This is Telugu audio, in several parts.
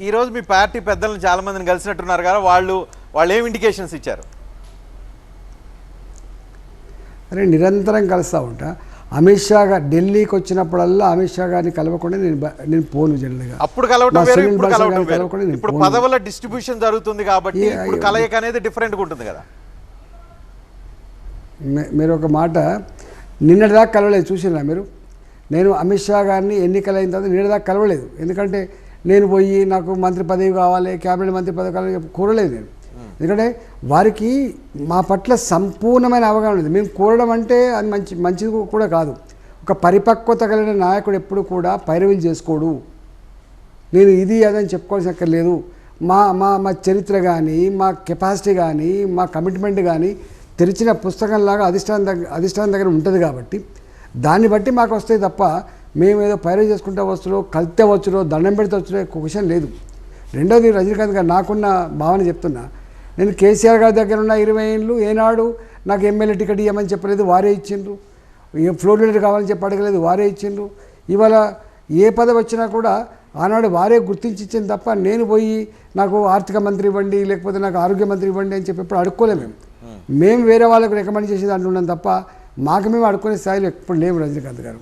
ఈరోజు మీ పార్టీ పెద్దలను చాలా మందిని కలిసినట్టున్నారు కదా, వాళ్ళు ఏం ఇండికేషన్స్ ఇచ్చారు? అరే నిరంతరం కలుస్తూ ఉంటా. అమిత్ షా గారు ఢిల్లీకి వచ్చినప్పుడల్లా అమిత్ షా గారిని కలవకుండా నేను పోను జనరల్గా. అప్పుడు కలవటం వేరు, ఇప్పుడు కలవటం వేరు. ఇప్పుడు పదవుల డిస్ట్రిబ్యూషన్ జరుగుతుంది కాబట్టి ఇప్పుడు కలయిక అనేది డిఫరెంట్గా ఉంటుంది కదా. మీరు ఒక మాట, నిన్నటిదాకా కలవలేదు చూసినా మీరు. నేను అమిత్ షా గారిని ఎన్నికలైన తర్వాత నిన్నటిదాకా కలవలేదు. ఎందుకంటే నేను పోయి నాకు మంత్రి పదవి కావాలి, క్యాబినెట్ మంత్రి పదవి కావాలి కోరలేదు నేను. ఎందుకంటే వారికి మా పట్ల సంపూర్ణమైన అవగాహన ఉంది. మేము కోరడం అంటే అది మంచిది కూడా కాదు. ఒక పరిపక్వత కలిగిన నాయకుడు ఎప్పుడు కూడా పైరవీలు చేసుకోడు. నేను ఇది అదని చెప్పుకోవాల్సిన అక్కర్లేదు. మా మా మా చరిత్ర కానీ, మా కెపాసిటీ కానీ, మా కమిట్మెంట్ కానీ తెరిచిన పుస్తకంలాగా అధిష్టానం దగ్గర ఉంటుంది కాబట్టి దాన్ని బట్టి మాకు వస్తాయి తప్ప మేము ఏదో పైరవీ చేసుకుంటే వచ్చులో, కలితే వచ్చులో, దండం పెడితే వచ్చులో క్వశ్చన్ లేదు. రెండోది రజనీకాంత్ గారు నాకున్న భావన చెప్తున్నా. నేను కేసీఆర్ గారి దగ్గర ఉన్న 20 ఏళ్ళు ఏనాడు నాకు ఎమ్మెల్యే టికెట్ ఇవ్వమని చెప్పలేదు, వారే ఇచ్చిండ్రు. ఫ్లోర్ లీడర్ కావాలని చెప్పి అడగలేదు, వారే ఇచ్చిండ్రు. ఇవాళ ఏ పదవి వచ్చినా కూడా ఆనాడు వారే గుర్తించి ఇచ్చింది తప్ప నేను పోయి నాకు ఆర్థిక మంత్రి ఇవ్వండి, లేకపోతే నాకు ఆరోగ్య మంత్రి ఇవ్వండి అని చెప్పి ఎప్పుడు అడుక్కోలేము. మేము వేరే వాళ్ళకు రికమెండ్ చేసేది అంటున్నాం తప్ప మాకు మేము అడుక్కునే స్థాయిలో ఎప్పుడు లేము రజనీకాంత్ గారు.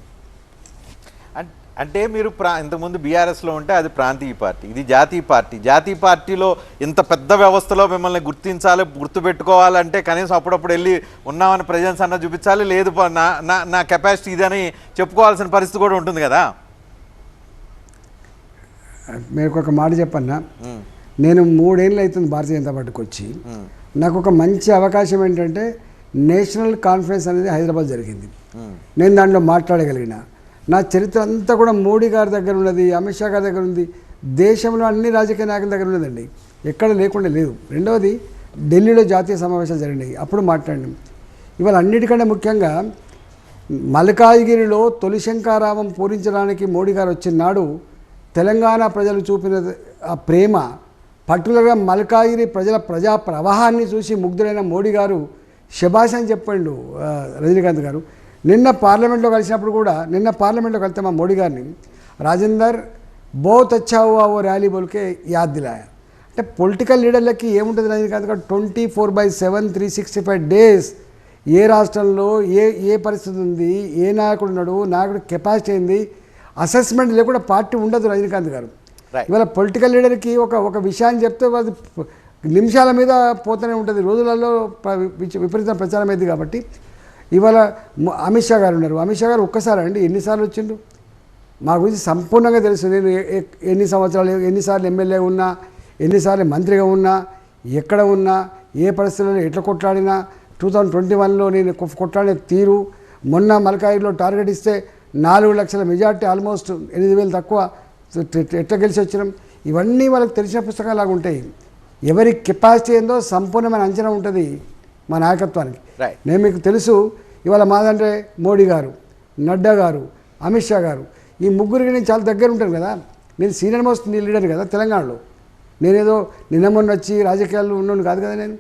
అంటే మీరు ఇంతకుముందు బీఆర్ఎస్లో ఉంటే అది ప్రాంతీయ పార్టీ, ఇది జాతీయ పార్టీ. జాతీయ పార్టీలో ఇంత పెద్ద వ్యవస్థలో మిమ్మల్ని గుర్తించాలి, గుర్తుపెట్టుకోవాలంటే కనీసం అప్పుడప్పుడు వెళ్ళి ఉన్నామని ప్రజెన్స్ అన్న చూపించాలి, లేదు నా కెపాసిటీ ఇదని చెప్పుకోవాల్సిన పరిస్థితి కూడా ఉంటుంది కదా. మీకు ఒక మాట చెప్పన్నా, నేను 3 ఏళ్ళు అవుతుంది భారతీయ జనతా పార్టీకి వచ్చి. నాకు ఒక మంచి అవకాశం ఏంటంటే నేషనల్ కాన్ఫరెన్స్ అనేది హైదరాబాద్ జరిగింది. నేను దాంట్లో మాట్లాడగలిగిన నా చరిత్ర అంతా కూడా మోడీ గారి దగ్గర ఉన్నది, అమిత్ షా గారి దగ్గర ఉంది, దేశంలో అన్ని రాజకీయ నాయకుల దగ్గర ఉన్నదండి, ఎక్కడ లేకుండా లేదు. రెండవది ఢిల్లీలో జాతీయ సమావేశాలు జరిగినాయి, అప్పుడు మాట్లాడినాం. ఇవాళ అన్నిటికంటే ముఖ్యంగా మల్కాజ్గిరిలో తొలి శంఖారావం పూరించడానికి మోడీ గారు వచ్చిన నాడు తెలంగాణ ప్రజలు చూపిన ఆ ప్రేమ, పర్టికులర్గా మల్కాజ్గిరి ప్రజా ప్రవాహాన్ని చూసి ముగ్ధులైన మోడీ గారు శభాష్ అని చెప్పండు రజనీకాంత్ గారు. నిన్న పార్లమెంట్లో కలిసినప్పుడు కూడా, నిన్న పార్లమెంట్లో కలిస్తే మా మోడీ గారిని రాజేందర్ బహుత్ అచ్చా హువా ఓ ర్యాలీ బోల్కే యాద్ దిలాయా. అంటే పొలిటికల్ లీడర్లకి ఏముంటుంది రజనీకాంత్ గారు, 24/7 365 డేస్ ఏ రాష్ట్రంలో ఏ పరిస్థితి ఉంది, ఏ నాయకుడు ఉన్నాడు, నాయకుడు కెపాసిటీ ఏంది, అసెస్మెంట్ లేకుండా పార్టీ ఉండదు రజనీకాంత్ గారు. ఇవాళ పొలిటికల్ లీడర్కి ఒక విషయాన్ని చెప్తే అది నిమిషాల మీద పోతూనే ఉంటుంది, రోజులలో విపరీత ప్రచారం అయింది. కాబట్టి ఇవాళ అమిత్ షా గారు ఉన్నారు. అమిత్ షా గారు ఒక్కసారి అండి ఎన్నిసార్లు వచ్చిండు మా గురించి సంపూర్ణంగా తెలుసు. నేను ఎన్ని సంవత్సరాలు, ఎన్నిసార్లు ఎమ్మెల్యే ఉన్నా, ఎన్నిసార్లు మంత్రిగా ఉన్నా, ఎక్కడ ఉన్నా, ఏ పరిస్థితుల్లో ఎట్లా కొట్లాడినా, 2021లో నేను కొట్లాడిన తీరు, మొన్న మల్కాయిలో టార్గెట్ ఇస్తే 4 లక్షల మెజార్టీ, ఆల్మోస్ట్ 8,000 తక్కువ ఎట్లా గెలిచి వచ్చినాం. ఇవన్నీ వాళ్ళకి తెలిసిన పుస్తకాలాగా ఉంటాయి. ఎవరి కెపాసిటీ ఏందో సంపూర్ణమైన అంచనా ఉంటుంది మా నాయకత్వానికి. నేను మీకు తెలుసు, ఇవాళ మాదంటే మోడీ గారు, నడ్డా గారు, అమిత్ షా గారు, ఈ ముగ్గురికి నేను చాలా దగ్గర ఉంటాను కదా. నేను సీనియర్ మోస్ట్ లీడర్ కదా తెలంగాణలో. నేనేదో నిన్న మొన్న వచ్చి రాజకీయాల్లో ఉన్నాను కాదు కదా నేను.